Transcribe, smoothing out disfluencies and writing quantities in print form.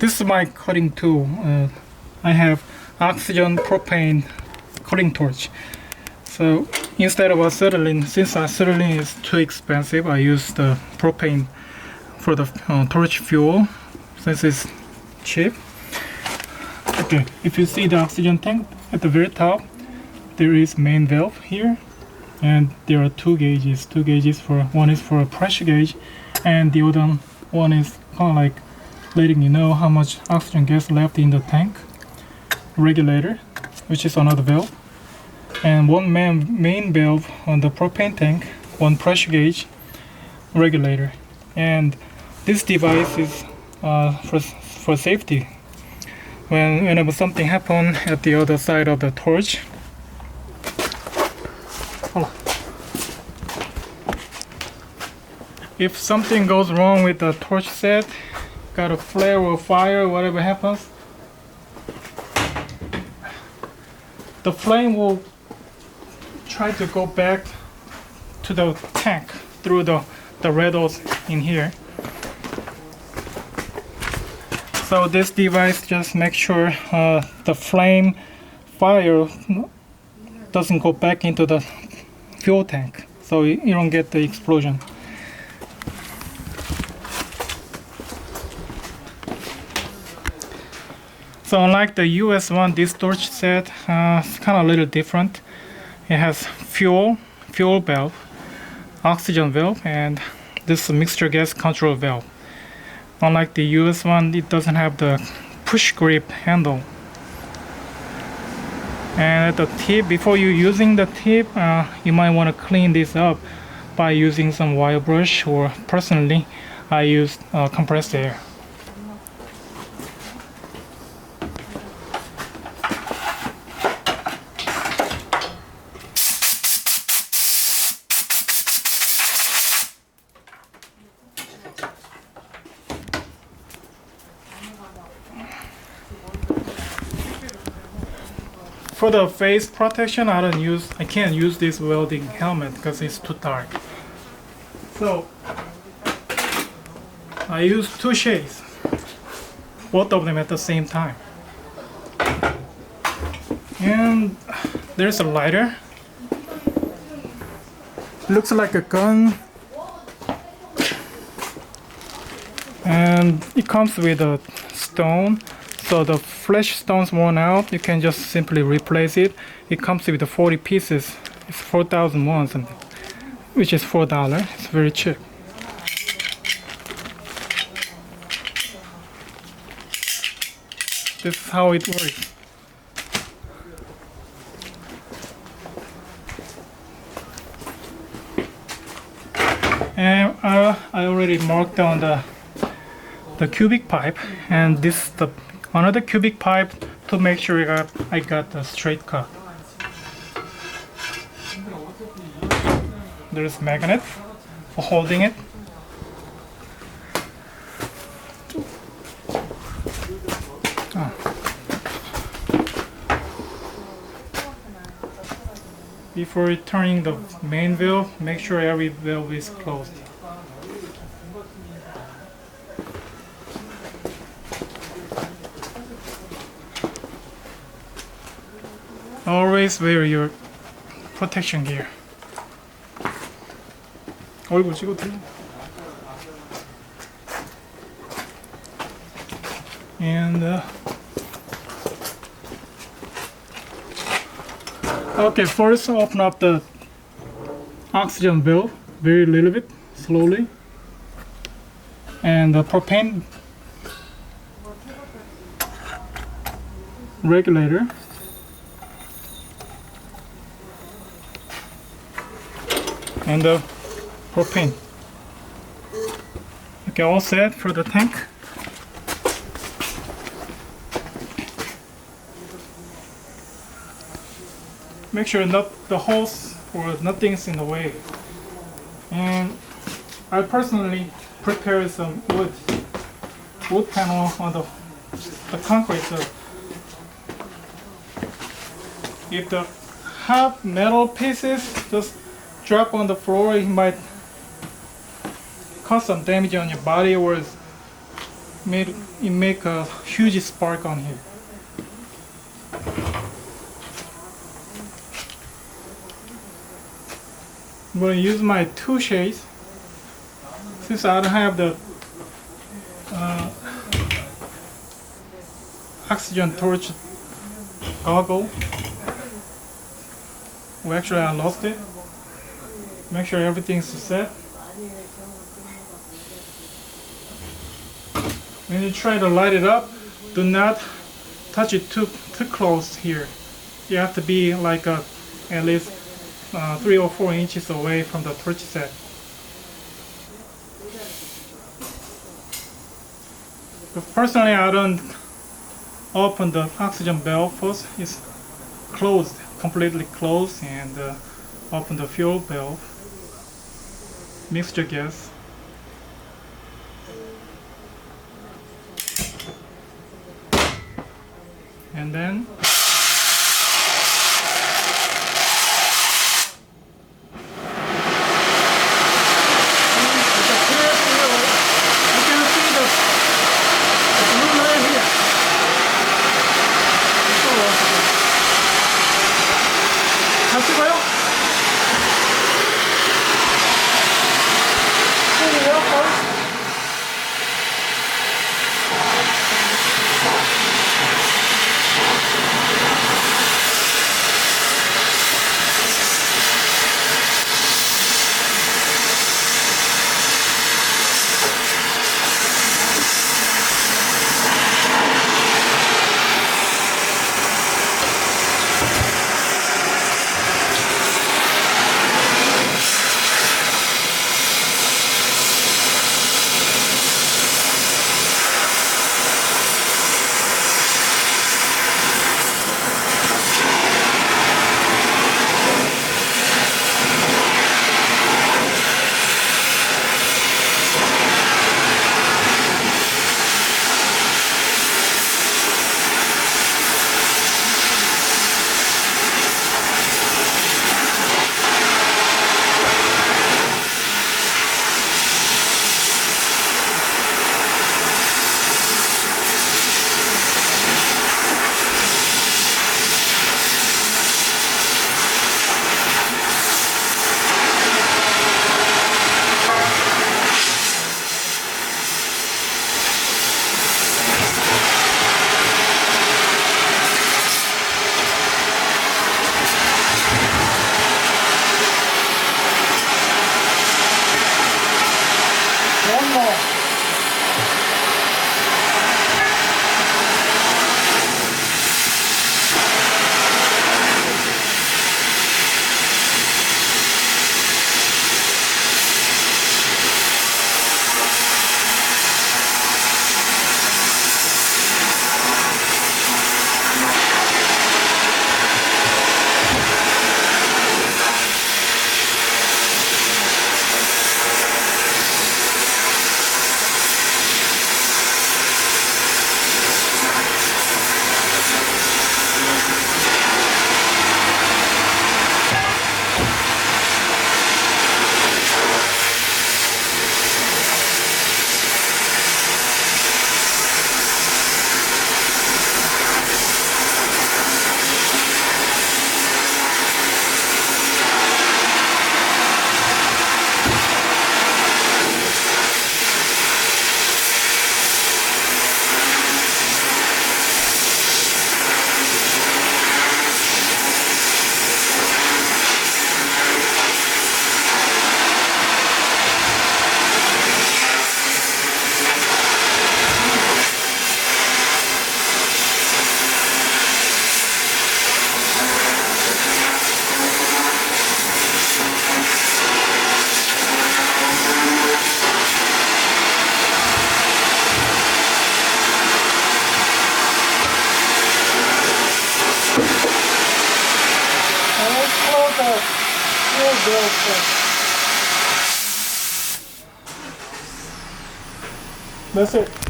This is my cutting tool. I have oxygen propane cutting torch. So instead of acetylene, since acetylene is too expensive, I use the propane for the torch fuel since it's cheap. Okay, if you see the oxygen tank at the very top, there is main valve here, and there are two gauges. One is for a pressure gauge, and the other one is kind of like letting you know how much oxygen gas left in the tank. Regulator, which is another valve, and one main valve on the propane tank, one pressure gauge, regulator. And this device is for safety. Whenever something happens at the other side of the torch, if something goes wrong with the torch set, got a flare or fire, whatever happens, the flame will try to go back to the tank through the red hose in here. So this device just makes sure the flame fire doesn't go back into the fuel tank, so you don't get the explosion. So unlike the US one, this torch set is kind of a little different. It has fuel valve, oxygen valve, and this mixture gas control valve. Unlike the US one, it doesn't have the push grip handle. And at the tip, before you using the tip, you might want to clean this up by using some wire brush, or personally, I use compressed air. For the face protection, I can't use this welding helmet because it's too dark. So I use two shades, both of them at the same time. And there's a lighter. Looks like a gun. And it comes with a stone. So the flash stone's worn out, you can just simply replace it. It comes with 40 pieces. It's 4,000 won something, which is $4. It's very cheap. This is how it works. And I already marked down the cubic pipe, and this the another cubic pipe to make sure I got the straight cut. There's magnet for holding it. Before turning the main valve, make sure every valve is closed. Always wear your protection gear. 어이구 찍어도 And okay, first open up the oxygen valve very little bit slowly, and the propane regulator. And the propane. Okay, all set for the tank. Make sure not the hose or nothing's in the way. And I personally prepared some wood panel on the concrete. So if the hot metal pieces just drop on the floor, it might cause some damage on your body, or make a huge spark on here. I'm going to use my 2 shades since I don't have the oxygen torch goggle. Well, actually I lost it. Make sure everything's set. When you try to light it up, do not touch it too close here. You have to be like at least 3 or 4 inches away from the torch set. But personally, I don't open the oxygen valve first. It's closed, completely closed, and open the fuel valve, mixture gas. And then that's it.